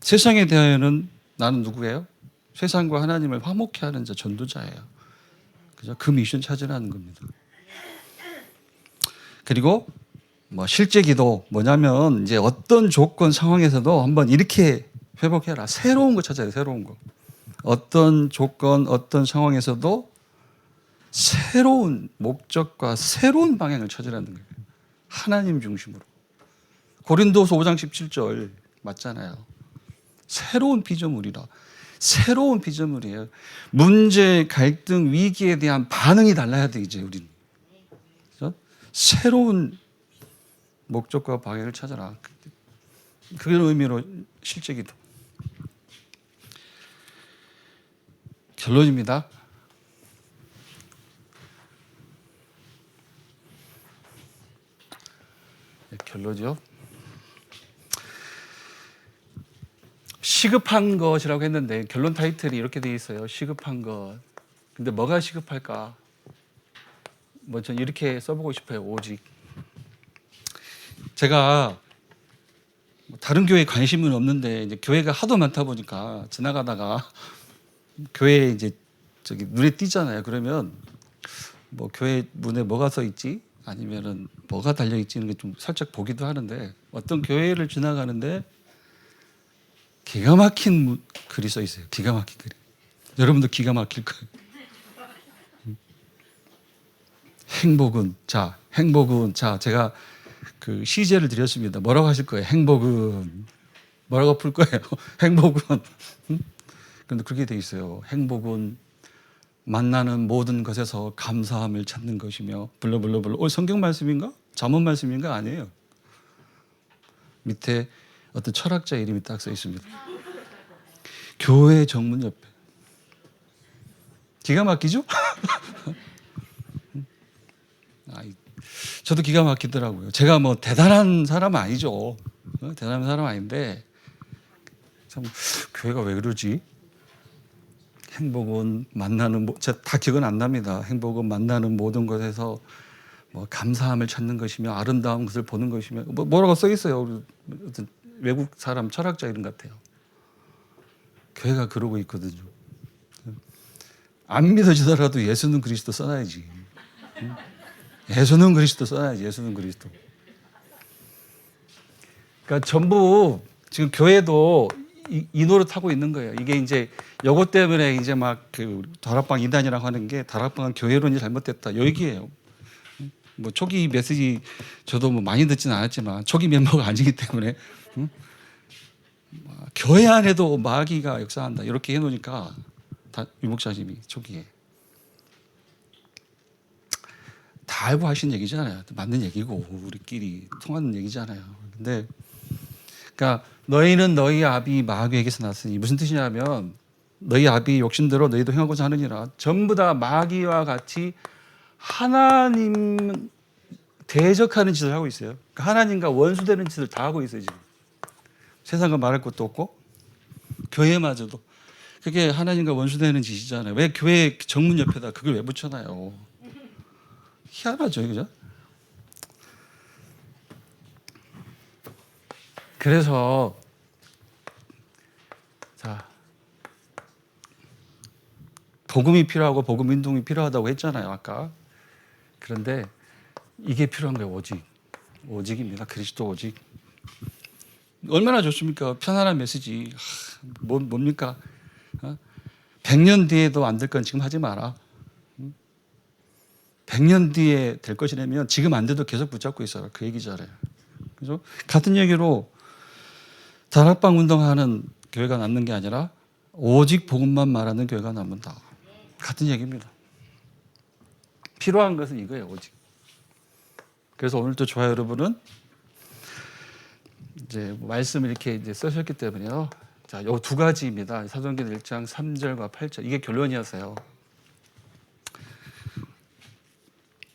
세상에 대하여는 나는 누구예요? 세상과 하나님을 화목케 하는 자, 전도자예요. 그죠? 그 미션 찾으라는 겁니다. 그리고 실제 기도 뭐냐면 이제 어떤 조건 상황에서도 한번 이렇게 회복해라. 새로운 거 찾아야 돼. 새로운 거. 어떤 조건, 어떤 상황에서도 새로운 목적과 새로운 방향을 찾으라는 거예요. 하나님 중심으로. 고린도서 5장 17절 맞잖아요. 새로운 피조물이라. 새로운 피조물이에요. 문제, 갈등, 위기에 대한 반응이 달라야 돼, 이제 우리는. 그렇죠? 새로운 목적과 방향을 찾아라. 그런 의미로 실제 기도. 결론입니다. 결론이요. 시급한 것이라고 했는데 결론 타이틀이 이렇게 되어 있어요. 시급한 것. 근데 뭐가 시급할까? 전 이렇게 써보고 싶어요. 오직. 제가 다른 교회에 관심은 없는데 이제 교회가 하도 많다 보니까 지나가다가 교회에 이제 눈에 띄잖아요. 그러면 교회 문에 뭐가 써 있지? 아니면은 뭐가 달려있지 이런 게 좀 살짝 보기도 하는데 어떤 교회를 지나가는데 기가 막힌 글이 써 있어요. 기가 막힌 글이. 여러분도 기가 막힐 거예요. 행복은 제가 그 시제를 드렸습니다. 뭐라고 하실 거예요? 행복은 뭐라고 풀 거예요? 행복은 그런데 그렇게 돼 있어요. 행복은 만나는 모든 것에서 감사함을 찾는 것이며 블러블러블러. 성경 말씀인가? 잠언 말씀인가? 아니에요. 밑에 어떤 철학자 이름이 딱 써 있습니다. 교회 정문 옆에. 기가 막히죠? 저도 기가 막히더라고요. 제가 뭐 대단한 사람은 아니죠. 대단한 사람은 아닌데 참 교회가 왜 그러지? 행복은 만나는 다 기억은 안 납니다. 행복은 만나는 모든 것에서 뭐 감사함을 찾는 것이며 아름다운 것을 보는 것이며 뭐라고 써 있어요. 어떤 외국 사람 철학자 이름 같아요. 교회가 그러고 있거든요. 안 믿어지더라도 예수는 그리스도 써놔야지. 예수는 그리스도 써놔야지. 예수는 그리스도. 그러니까 전부 지금 교회도 이 노릇하고 있는 거예요. 이게 이제 요것 때문에 이제 막 그 다락방 이단이라고 하는 게 다락방은 교회론이 잘못됐다. 요 얘기예요. 뭐 초기 메시지 저도 뭐 많이 듣지는 않았지만 초기 멤버가 아니기 때문에 교회 안에도 마귀가 역사한다. 이렇게 해놓으니까 유목사님이 초기에 다 알고 하신 얘기잖아요. 맞는 얘기고 우리끼리 통하는 얘기잖아요. 근데 그러니까 너희는 너희 아비 마귀에게서 났으니 무슨 뜻이냐면 너희 아비 욕심대로 너희도 행하고자 하느니라. 전부 다 마귀와 같이 하나님 대적하는 짓을 하고 있어요. 그러니까 하나님과 원수되는 짓을 다 하고 있어요. 지금 세상과 말할 것도 없고 교회마저도 그게 하나님과 원수되는 짓이잖아요. 왜 교회 정문 옆에다 그걸 왜 붙여놔요? 희한하죠, 그죠? 그래서 자 복음이 필요하고 복음 운동이 필요하다고 했잖아요, 아까. 그런데 이게 필요한 거예요, 오직입니다. 그리스도 오직. 얼마나 좋습니까? 편안한 메시지. 뭡니까? 100년 뒤에도 안 될 건 지금 하지 마라. 100년 뒤에 될 것이라면 지금 안 돼도 계속 붙잡고 있어라. 그 얘기잖아요. 그죠? 같은 얘기로 다락방 운동하는 교회가 남는 게 아니라 오직 복음만 말하는 교회가 남는다. 같은 얘기입니다. 필요한 것은 이거예요, 오직. 그래서 오늘도 좋아요, 여러분은 이제 말씀을 이렇게 이제 쓰셨기 때문에요. 자, 요 두 가지입니다. 사도행전 1장 3절과 8절. 이게 결론이었어요.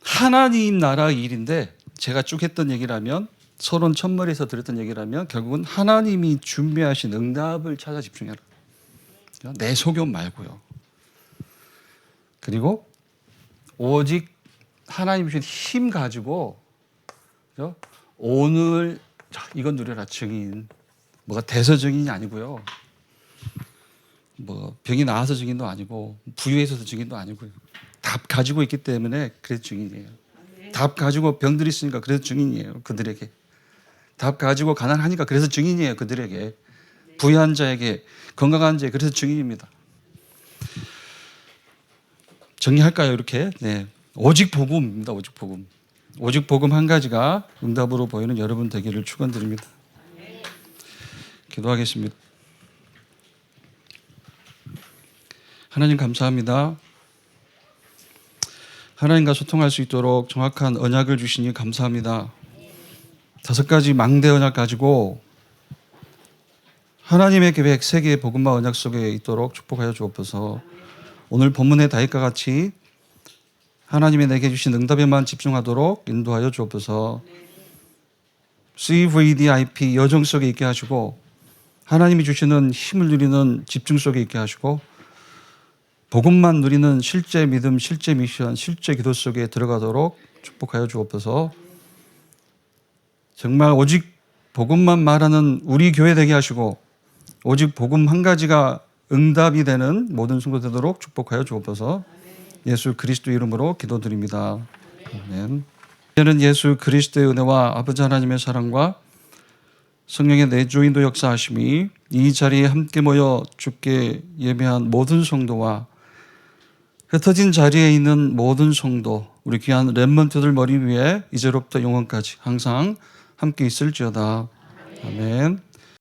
하나님 나라 일인데 제가 쭉 했던 얘기라면 서론 첫머리에서 들었던 얘기라면 결국은 하나님이 준비하신 응답을 찾아 집중해라. 내 소견 말고요. 그리고 오직 하나님 주신 힘 가지고 오늘 이건 누려라 증인. 뭐가 돼서 증인이 아니고요. 뭐 병이 나아서 증인도 아니고 부유해서 증인도 아니고요. 답 가지고 있기 때문에 그래서 증인이에요. 답 가지고 병들이 있으니까 그래서 증인이에요. 그들에게. 답 가지고 가난하니까 그래서 증인이에요. 그들에게. 부유한 자에게 건강한 자에게 그래서 증인입니다. 정리할까요? 이렇게. 네. 오직 복음입니다. 오직 복음. 오직 복음 한 가지가 응답으로 보이는 여러분 되기를 축원드립니다. 기도하겠습니다. 하나님 감사합니다. 하나님과 소통할 수 있도록 정확한 언약을 주시니 감사합니다. 5가지 망대 언약 가지고 하나님의 계획 세계의 복음과 언약 속에 있도록 축복하여 주옵소서. 오늘 본문의 다윗과 같이 하나님이 내게 주신 응답에만 집중하도록 인도하여 주옵소서. CVDIP 여정 속에 있게 하시고 하나님이 주시는 힘을 누리는 집중 속에 있게 하시고 복음만 누리는 실제 믿음, 실제 미션, 실제 기도 속에 들어가도록 축복하여 주옵소서. 정말 오직 복음만 말하는 우리 교회 되게 하시고 오직 복음 한 가지가 응답이 되는 모든 성도 되도록 축복하여 주옵소서. 예수 그리스도 이름으로 기도드립니다. 아멘. 이제는 예수 그리스도의 은혜와 아버지 하나님의 사랑과 성령의 내주인도 역사하심이 이 자리에 함께 모여 주께 예배한 모든 성도와 흩어진 자리에 있는 모든 성도, 우리 귀한 렘넌트들 머리 위에 이제로부터 영원까지 항상 함께 있을지어다. 아멘.